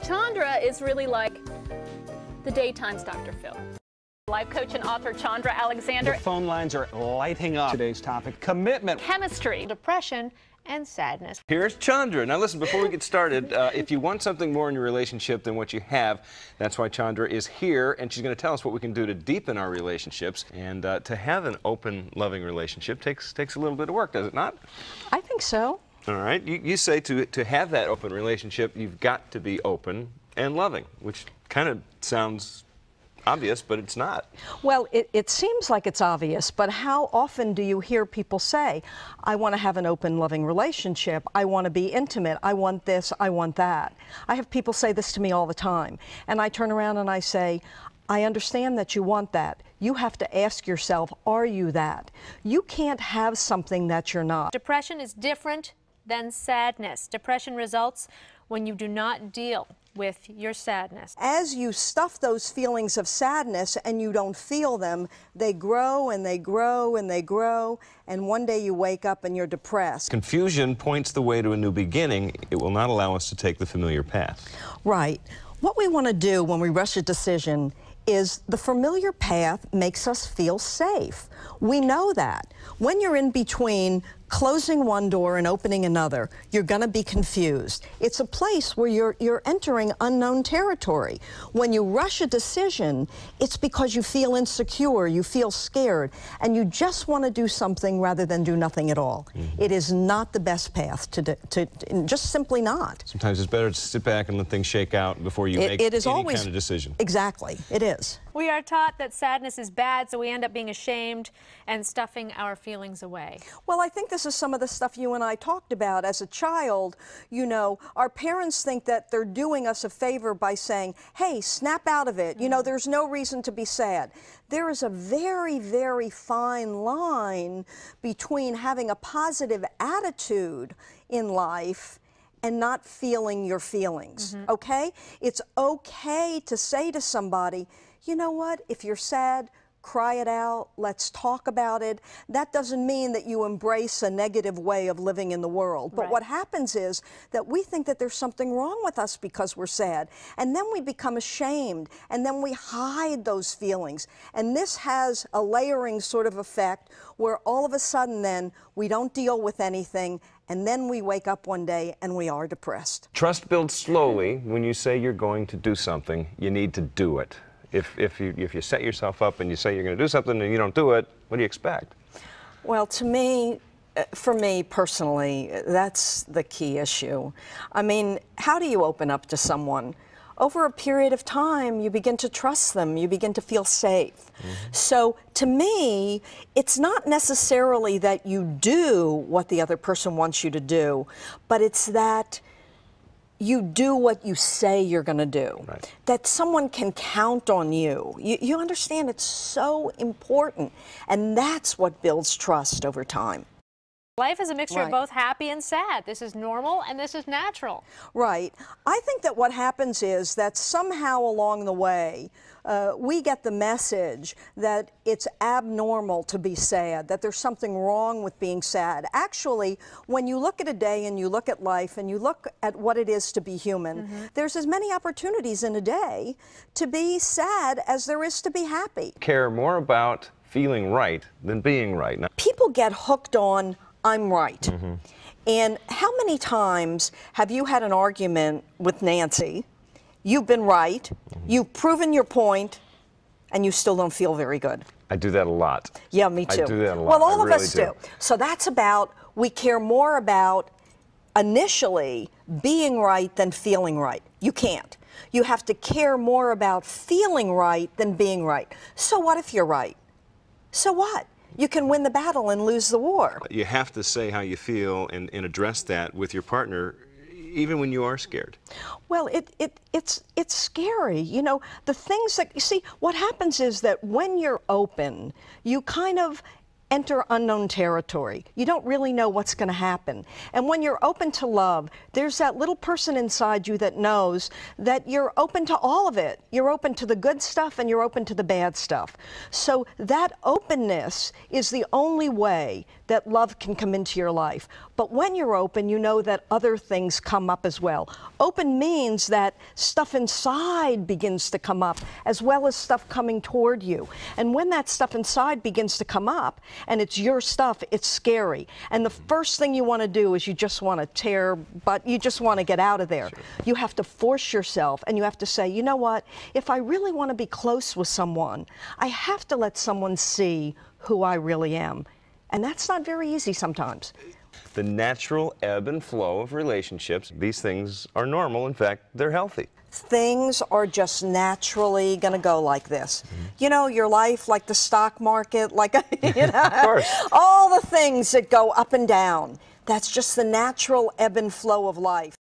Chandra is really like the daytime's Dr. Phil. Life coach and author Chandra Alexander. The phone lines are lighting up. Today's topic, commitment, Chemistry, depression, and sadness. Here's Chandra. Now listen, before we get started, if you want something more in your relationship than what you have, that's why Chandra is here, and she's going to tell us what we can do to deepen our relationships. And to have an open, loving relationship takes a little bit of work, does it not? I think so. All right. You say to have that open relationship, you've got to be open and loving, which kind of sounds obvious, but it's not. Well, it seems like it's obvious, but how often do you hear people say, I want to have an open, loving relationship, I want to be intimate, I want this, I want that. I have people say this to me all the time, and I turn around and I say, I understand that you want that. You have to ask yourself, are you that? You can't have something that you're not. Depression is different than sadness. Depression results when you do not deal with your sadness. As you stuff those feelings of sadness and you don't feel them, they grow and they grow and they grow, and one day you wake up and you're depressed. Confusion points the way to a new beginning. It will not allow us to take the familiar path. Right. What we want to do when we rush a decision is the familiar path makes us feel safe. We know that. When you're in between closing one door and opening another, you're going to be confused. It's a place where you're entering unknown territory. When you rush a decision, it's because you feel insecure, you feel scared, and you just want to do something rather than do nothing at all. It is not the best path just simply not. Sometimes it's better to sit back and let things shake out before you make any kind of decision. Exactly, it is. We are taught that sadness is bad, so we end up being ashamed and stuffing our feelings away. Well, I think this is some of the stuff you and I talked about. As a child, you know, our parents think that they're doing us a favor by saying, hey, snap out of it. You know, there's no reason to be sad. There is a very, very fine line between having a positive attitude in life and not feeling your feelings, okay? It's okay to say to somebody, you know what, if you're sad, cry it out, let's talk about it. That doesn't mean that you embrace a negative way of living in the world. But what happens is that we think that there's something wrong with us because we're sad. And then we become ashamed, and then we hide those feelings. And this has a layering sort of effect where all of a sudden then we don't deal with anything, and then we wake up one day and we are depressed. Trust builds slowly. When you say you're going to do something, you need to do it. If you set yourself up and you say you're going to do something and you don't do it, what do you expect? Well, to me, for me personally, that's the key issue. I mean, how do you open up to someone? Over a period of time, you begin to trust them, you begin to feel safe. So to me, it's not necessarily that you do what the other person wants you to do, but it's that you do what you say you're going to do, that someone can count on you. You understand, it's so important, and that's what builds trust over time. Life is a mixture of both happy and sad. This is normal and this is natural. Right. I think that what happens is that somehow along the way, we get the message that it's abnormal to be sad, that there's something wrong with being sad. Actually, when you look at a day and you look at life and you look at what it is to be human, there's as many opportunities in a day to be sad as there is to be happy. Care more about feeling right than being right. Now, people get hooked on I'm right. And how many times have you had an argument with Nancy? You've been right, you've proven your point, and you still don't feel very good. I do that a lot. Yeah, me too. I do that a lot. Well, all of us do. So that's about, we care more about initially being right than feeling right. You can't. You have to care more about feeling right than being right. So what if you're right? So what? You can win the battle and lose the war. You have to say how you feel and address that with your partner, even when you are scared. Well, it's scary. You know, the things that, you see, what happens is that when you're open, you kind of enter unknown territory. You don't really know what's going to happen. And when you're open to love, there's that little person inside you that knows that you're open to all of it. You're open to the good stuff and you're open to the bad stuff. So that openness is the only way that love can come into your life. But when you're open, you know that other things come up as well. Open means that stuff inside begins to come up as well as stuff coming toward you. And when that stuff inside begins to come up and it's your stuff, it's scary. And the first thing you want to do is you just want to tear, but you just want to get out of there. Sure. You have to force yourself and you have to say, you know what, if I really want to be close with someone, I have to let someone see who I really am. And that's not very easy sometimes. The natural ebb and flow of relationships, these things are normal. In fact, they're healthy. Things are just naturally going to go like this. You know, your life, like the stock market, like, you know, of course. All the things that go up and down. That's just the natural ebb and flow of life.